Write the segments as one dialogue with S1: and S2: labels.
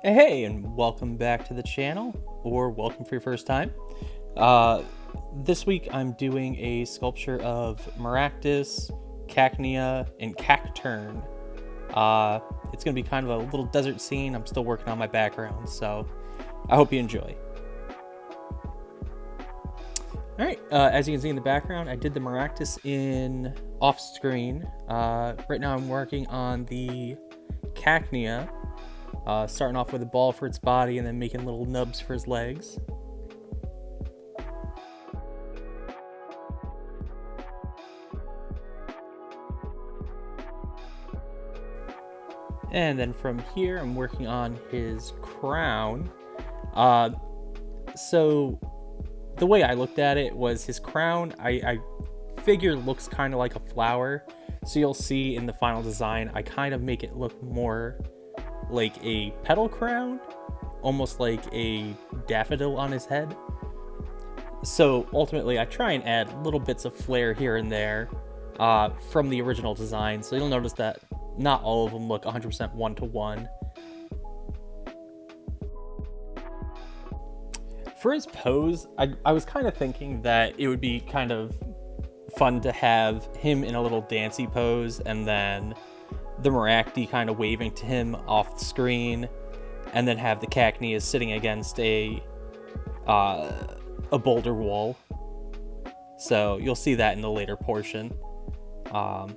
S1: Hey, and welcome back to the channel, or welcome for your first time. This week I'm doing a sculpture of Maractus, Cacnea, and Cacturne. It's going to be kind of a little desert scene. I'm still working on my background, so I hope you enjoy. Alright, as you can see in the background, I did the Maractus in off-screen. Right now I'm working on the Cacnea. Starting off with a ball for its body and then making little nubs for his legs. And then from here, I'm working on his crown. So the way I looked at it was his crown, I figure looks kind of like a flower. So you'll see in the final design, I kind of make it look more like a petal crown, almost like a daffodil on his head. So ultimately I try and add little bits of flair here and there from the original design, so you'll notice that not all of them look 100% one-to-one. For his pose, I was kind of thinking that it would be kind of fun to have him in a little dancey pose and then the Maracti kind of waving to him off the screen, and then have the Cacnea sitting against a boulder wall. So you'll see that in the later portion. But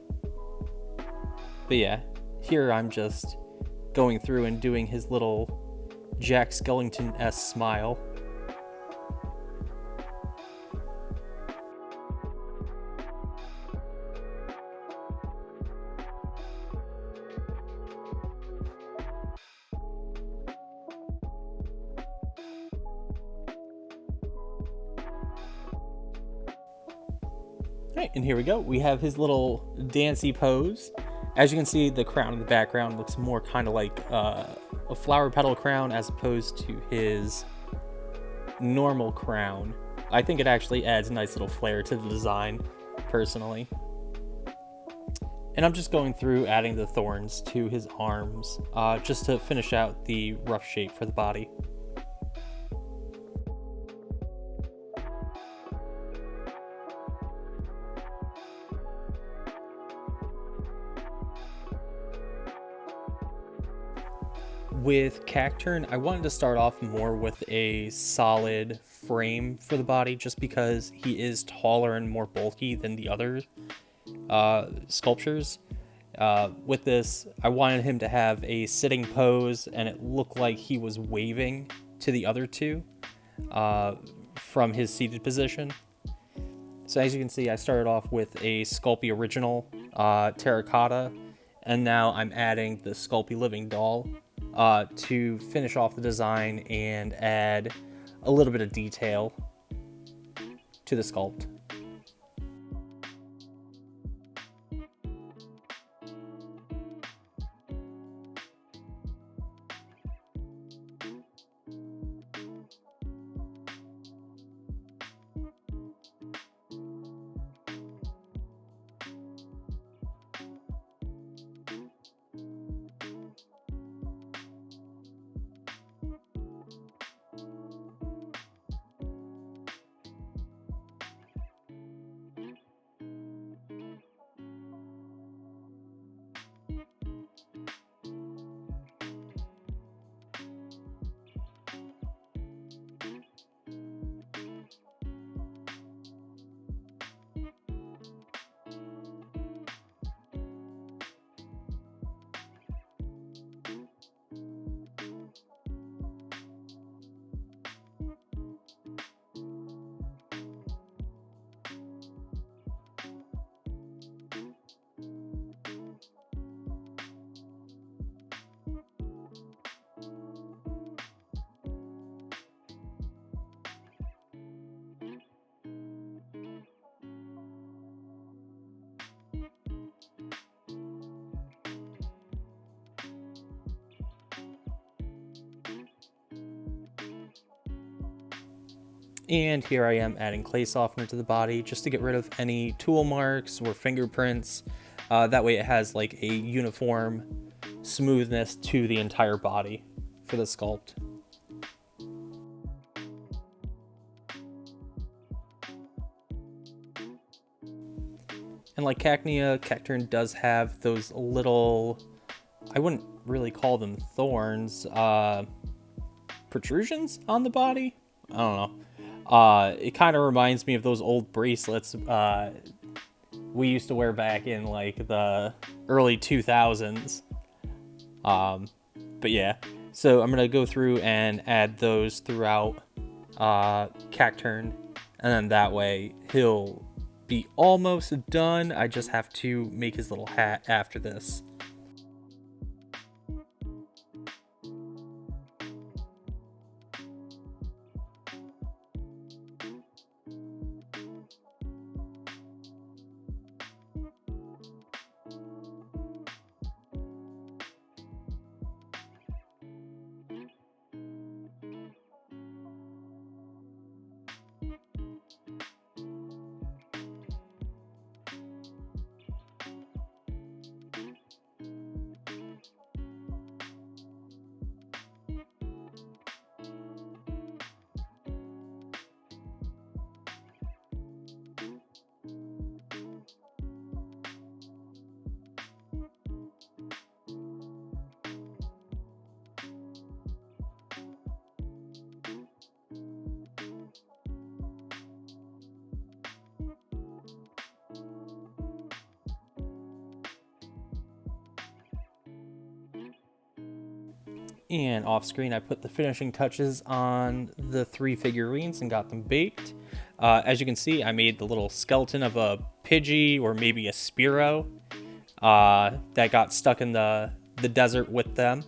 S1: yeah, here I'm just going through and doing his little Jack Skellington-esque smile. Alright, and here we go. We have his little dancey pose. As you can see, the crown in the background looks more kind of like a flower petal crown as opposed to his normal crown. I think it actually adds a nice little flair to the design, personally. And I'm just going through adding the thorns to his arms, just to finish out the rough shape for the body. With Cacturne, I wanted to start off more with a solid frame for the body, just because he is taller and more bulky than the other sculptures. With this, I wanted him to have a sitting pose, and it looked like he was waving to the other two from his seated position. So as you can see, I started off with a Sculpey original terracotta, and now I'm adding the Sculpey living doll to finish off the design and add a little bit of detail to the sculpt. And here I am adding clay softener to the body just to get rid of any tool marks or fingerprints. That way it has like a uniform smoothness to the entire body. for the sculpt. And like Cacnea, Cacturne does have those little, I wouldn't really call them thorns, protrusions on the body. I don't know. It kind of reminds me of those old bracelets we used to wear back in like the early 2000s. But yeah, so I'm gonna go through and add those throughout Cacturne, and then that way he'll be almost done. I just have to make his little hat after this. And off screen, I put the finishing touches on the 3 figurines and got them baked. As you can see, I made the little skeleton of a Pidgey or maybe a Spearow that got stuck in the desert with them.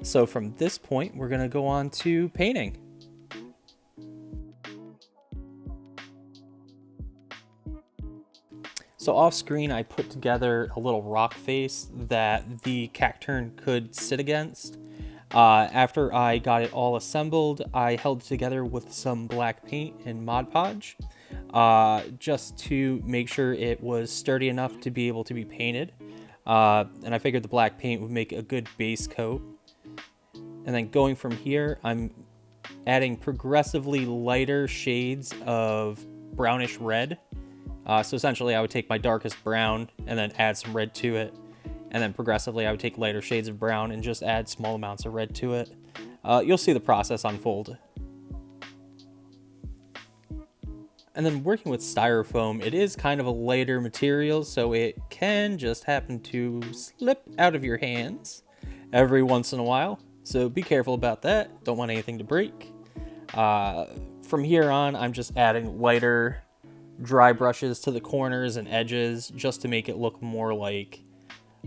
S1: So from this point, we're gonna go on to painting. So off screen, I put together a little rock face that the Cacturne could sit against. After I got it all assembled, I held it together with some black paint and Modpodge, just to make sure it was sturdy enough to be able to be painted. And I figured the black paint would make a good base coat. And then going from here, I'm adding progressively lighter shades of brownish red. So essentially I would take my darkest brown and then add some red to it. And then progressively I would take lighter shades of brown and just add small amounts of red to it. You'll see the process unfold. And then working with Styrofoam, it is kind of a lighter material, so it can just happen to slip out of your hands every once in a while. So be careful about that. Don't want anything to break. From here on, I'm just adding lighter dry brushes to the corners and edges just to make it look more like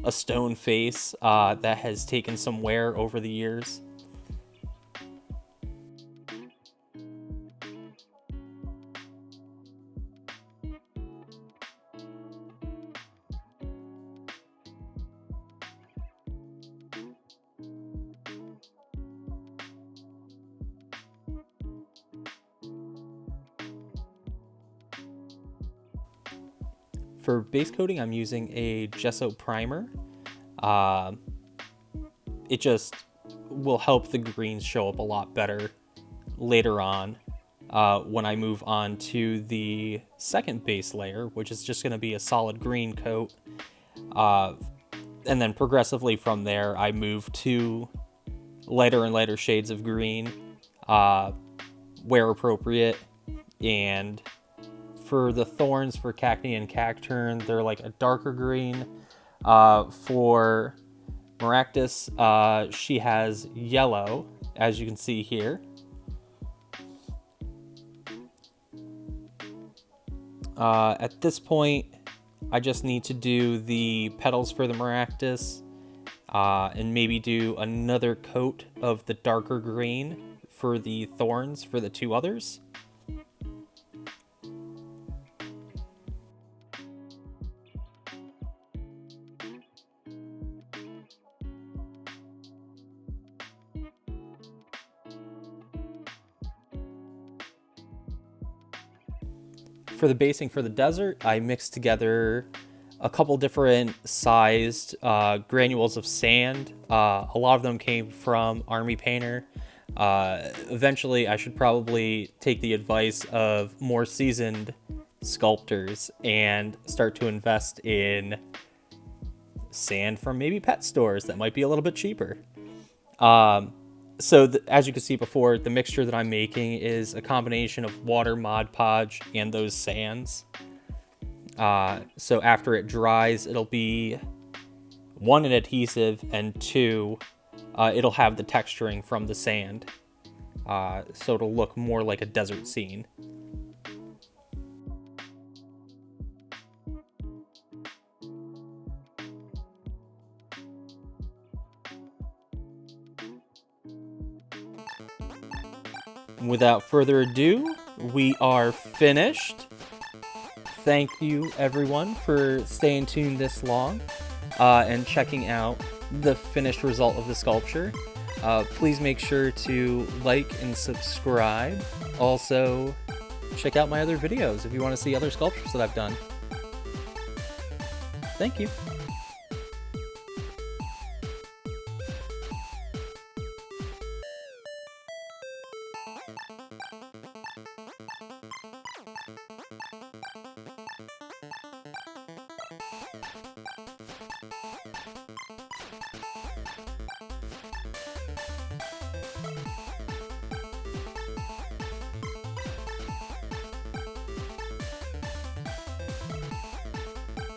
S1: a stone face that has taken some wear over the years. For base coating, I'm using a gesso primer. It just will help the greens show up a lot better later on when I move on to the second base layer, which is just going to be a solid green coat. And then progressively from there, I move to lighter and lighter shades of green where appropriate. And for the thorns for Cacnea and Cacturne, they're like a darker green. For Maractus, she has yellow, as you can see here. At this point, I just need to do the petals for the Maractus and maybe do another coat of the darker green for the thorns for the 2 others. For the basing for the desert, I mixed together a couple different sized granules of sand. A lot of them came from Army Painter. Eventually, I should probably take the advice of more seasoned sculptors and start to invest in sand from maybe pet stores that might be a little bit cheaper. So as you can see before, the mixture that I'm making is a combination of water, Mod Podge, and those sands. So after it dries, it'll be 1, an adhesive, and 2, it'll have the texturing from the sand. So it'll look more like a desert scene. Without further ado, we are finished. Thank you everyone for staying tuned this long and checking out the finished result of the sculpture. Please make sure to like and subscribe. Also, check out my other videos if you want to see other sculptures that I've done. Thank you.